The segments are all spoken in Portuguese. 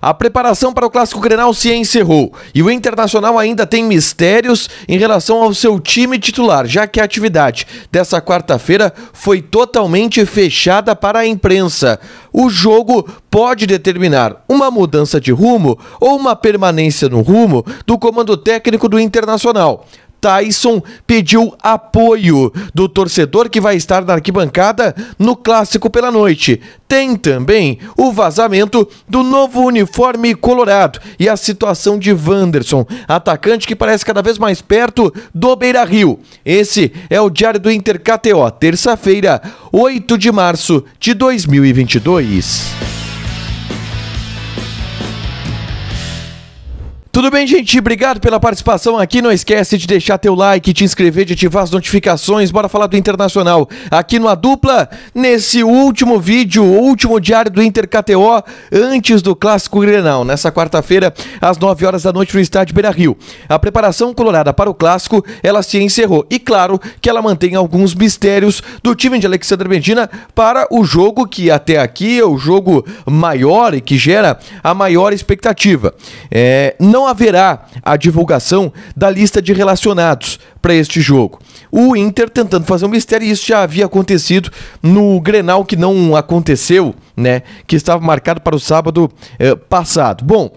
A preparação para o Clássico Grenal se encerrou e o Internacional ainda tem mistérios em relação ao seu time titular, já que a atividade dessa quarta-feira foi totalmente fechada para a imprensa. O jogo pode determinar uma mudança de rumo ou uma permanência no rumo do comando técnico do Internacional. Tyson pediu apoio do torcedor que vai estar na arquibancada no Clássico pela noite. Tem também o vazamento do novo uniforme colorado e a situação de Wanderson, atacante que parece cada vez mais perto do Beira-Rio. Esse é o Diário do Inter KTO, terça-feira, 8 de março de 2022. Tudo bem, gente? Obrigado pela participação aqui. Não esquece de deixar teu like, te inscrever, de ativar as notificações. Bora falar do Internacional aqui no A Dupla, nesse último vídeo, último Diário do Inter KTO, antes do Clássico Grenal, nessa quarta-feira, às 9 horas da noite no estádio Beira-Rio. A preparação colorada para o Clássico, ela se encerrou. E claro que ela mantém alguns mistérios do time de Alexandre Medina para o jogo que até aqui é o jogo maior e que gera a maior expectativa. Não haverá a divulgação da lista de relacionados para este jogo. O Inter tentando fazer um mistério, e isso já havia acontecido no Grenal que não aconteceu, né? Que estava marcado para o sábado passado. Bom,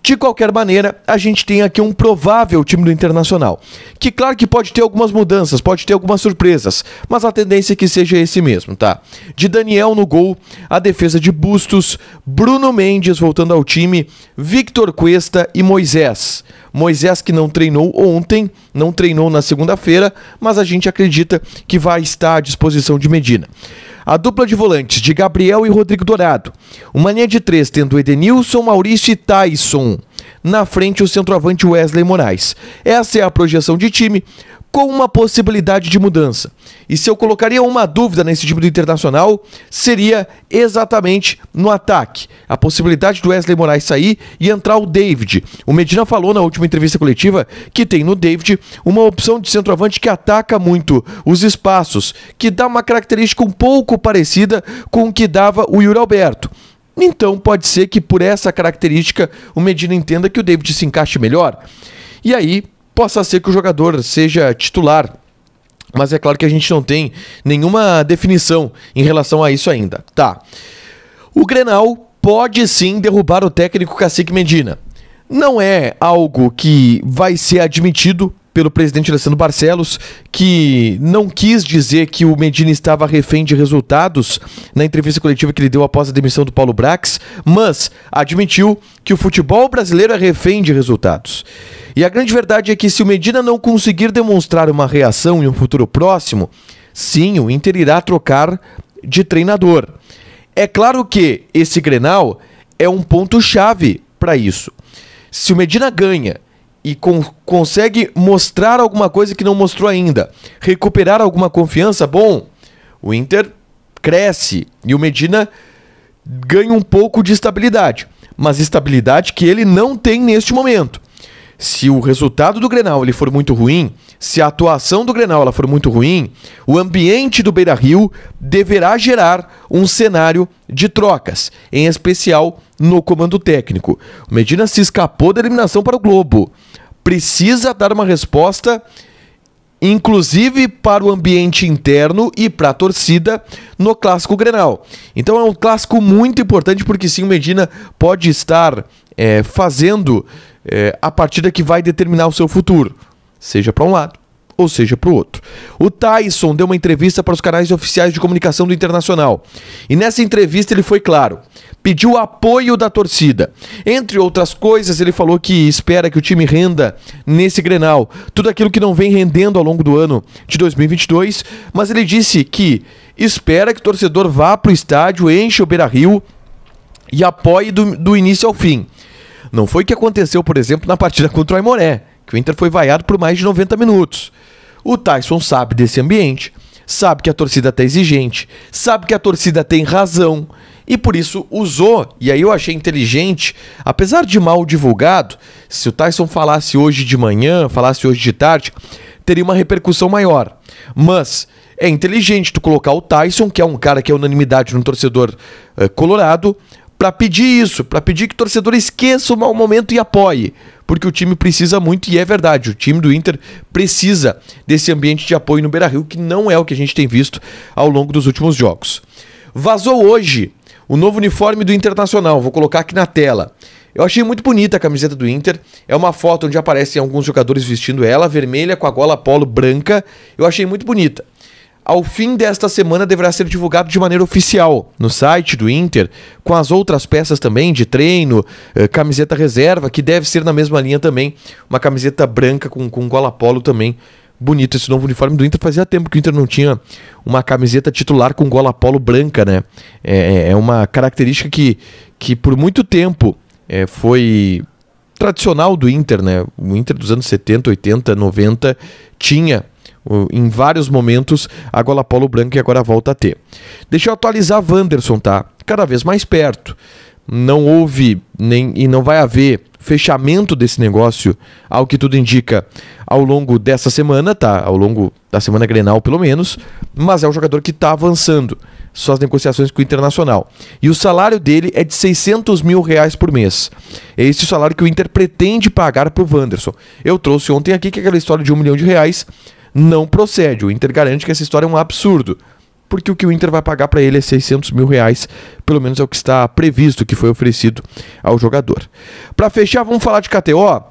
de qualquer maneira, a gente tem aqui um provável time do Internacional, que claro que pode ter algumas mudanças, pode ter algumas surpresas, mas a tendência é que seja esse mesmo, tá? De Daniel no gol, a defesa de Bustos, Bruno Mendes voltando ao time, Victor Cuesta e Moisés. Moisés que não treinou ontem, não treinou na segunda-feira, mas a gente acredita que vai estar à disposição de Medina. A dupla de volantes de Gabriel e Rodrigo Dourado. Uma linha de 3 tendo Edenilson, Maurício e Tyson. Na frente o centroavante Wesley Moraes. Essa é a projeção de time com uma possibilidade de mudança. E se eu colocaria uma dúvida nesse time do Internacional, seria exatamente no ataque. A possibilidade do Wesley Moraes sair e entrar o David. O Medina falou na última entrevista coletiva que tem no David uma opção de centroavante que ataca muito os espaços, que dá uma característica um pouco parecida com o que dava o Yuri Alberto. Então pode ser que por essa característica o Medina entenda que o David se encaixe melhor. E aí possa ser que o jogador seja titular, mas é claro que a gente não tem nenhuma definição em relação a isso ainda. Tá. O Grenal pode sim derrubar o técnico Cacique Medina. Não é algo que vai ser admitido pelo presidente Alessandro Barcelos, que não quis dizer que o Medina estava refém de resultados na entrevista coletiva que ele deu após a demissão do Paulo Brax, mas admitiu que o futebol brasileiro é refém de resultados. E a grande verdade é que se o Medina não conseguir demonstrar uma reação em um futuro próximo, sim, o Inter irá trocar de treinador. É claro que esse Grenal é um ponto-chave para isso. Se o Medina ganha e consegue mostrar alguma coisa que não mostrou ainda, recuperar alguma confiança, bom, o Inter cresce e o Medina ganha um pouco de estabilidade, mas estabilidade que ele não tem neste momento. Se o resultado do Grenal ele for muito ruim, se a atuação do Grenal ela for muito ruim, o ambiente do Beira-Rio deverá gerar um cenário de trocas, em especial no comando técnico. O Medina se escapou da eliminação para o Globo. Precisa dar uma resposta, inclusive para o ambiente interno e para a torcida no Clássico Grenal. Então é um clássico muito importante porque sim, o Medina pode estar fazendo a partida que vai determinar o seu futuro, seja para um lado ou seja para o outro. O Tyson deu uma entrevista para os canais oficiais de comunicação do Internacional. E nessa entrevista ele foi claro, pediu apoio da torcida. Entre outras coisas, ele falou que espera que o time renda nesse Grenal tudo aquilo que não vem rendendo ao longo do ano de 2022, mas ele disse que espera que o torcedor vá para o estádio, enche o Beira-Rio e apoie do início ao fim. Não foi o que aconteceu, por exemplo, na partida contra o Aimoré, que o Inter foi vaiado por mais de 90 minutos. O Tyson sabe desse ambiente, sabe que a torcida está exigente, sabe que a torcida tem razão e por isso usou, e aí eu achei inteligente, apesar de mal divulgado, se o Tyson falasse hoje de manhã, falasse hoje de tarde, teria uma repercussão maior. Mas é inteligente tu colocar o Tyson, que é um cara que é unanimidade no torcedor colorado, para pedir isso, para pedir que o torcedor esqueça o mau momento e apoie, porque o time precisa muito, e é verdade, o time do Inter precisa desse ambiente de apoio no Beira-Rio, que não é o que a gente tem visto ao longo dos últimos jogos. Vazou hoje o novo uniforme do Internacional, vou colocar aqui na tela. Eu achei muito bonita a camiseta do Inter, é uma foto onde aparecem alguns jogadores vestindo ela, vermelha com a gola polo branca, eu achei muito bonita. Ao fim desta semana deverá ser divulgado de maneira oficial no site do Inter, com as outras peças também de treino, camiseta reserva, que deve ser na mesma linha também, uma camiseta branca com gola polo também. Bonito esse novo uniforme do Inter, fazia tempo que o Inter não tinha uma camiseta titular com gola polo branca, né? É uma característica que por muito tempo foi tradicional do Inter, né? O Inter dos anos 70, 80, 90 tinha em vários momentos a gola polo branca e agora volta a ter. Deixa eu atualizar Wanderson, tá? Cada vez mais perto. Não houve e não vai haver fechamento desse negócio, ao que tudo indica, ao longo dessa semana, tá? Ao longo da semana Grenal, pelo menos, mas é um jogador que está avançando suas negociações com o Internacional. E o salário dele é de R$600 mil por mês. É esse o salário que o Inter pretende pagar para o Wanderson. Eu trouxe ontem aqui que aquela história de R$1 milhão não procede. O Inter garante que essa história é um absurdo, porque o que o Inter vai pagar para ele é R$600 mil, pelo menos é o que está previsto, que foi oferecido ao jogador. Para fechar, vamos falar de KTO.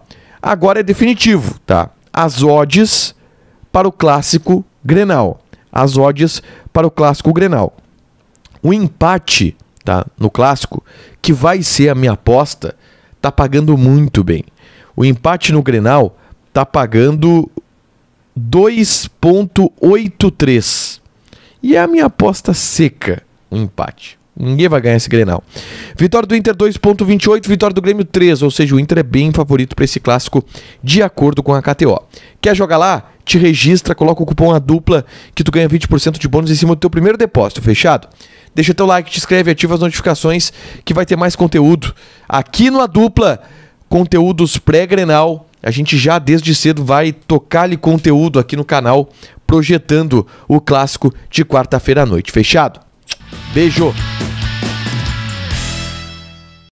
Agora é definitivo, tá? As odds para o clássico Grenal. As odds para o clássico Grenal. O empate, tá, no clássico, que vai ser a minha aposta, tá pagando muito bem. O empate no Grenal tá pagando 2,83. E é a minha aposta seca, um empate. Ninguém vai ganhar esse Grenal. Vitória do Inter 2,28, vitória do Grêmio 3, ou seja, o Inter é bem favorito para esse clássico de acordo com a KTO. Quer jogar lá? Te registra, coloca o cupom ADUPLA que tu ganha 20% de bônus em cima do teu primeiro depósito, fechado? Deixa teu like, te inscreve, ativa as notificações que vai ter mais conteúdo. Aqui no ADUPLA, conteúdos pré-Grenal. A gente já desde cedo vai tocar-lhe conteúdo aqui no canal, projetando o clássico de quarta-feira à noite. Fechado? Beijo!